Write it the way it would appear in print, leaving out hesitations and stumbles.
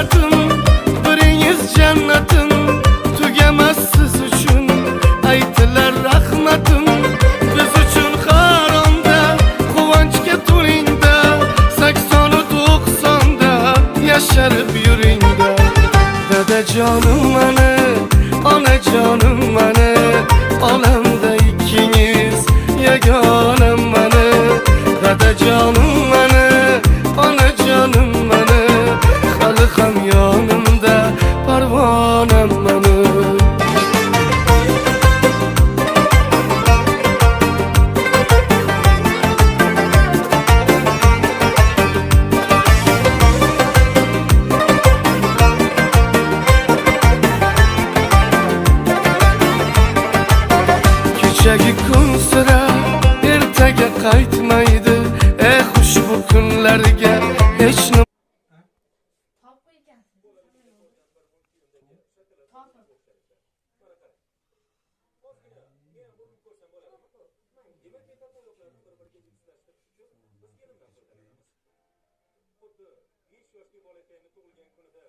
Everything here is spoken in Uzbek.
hasratim, biringiz jannatim, tugamas siz uchun aytilar rahmatim. Biz uchun haromda, quvonchga to'lingda, 80-90da yasharib yuringda. Dadajonim mani, onajonim mani, olamda ikkingiz yagonam mani. Dadajonim mani, onajonim mani, hali ham yonimda parvonam mani. Kechagi kun sira ertaga qaytmaydi. Xushbu kunlarga hech nima Xuddi 5 yoshli bolakayni tug'ilgan kunida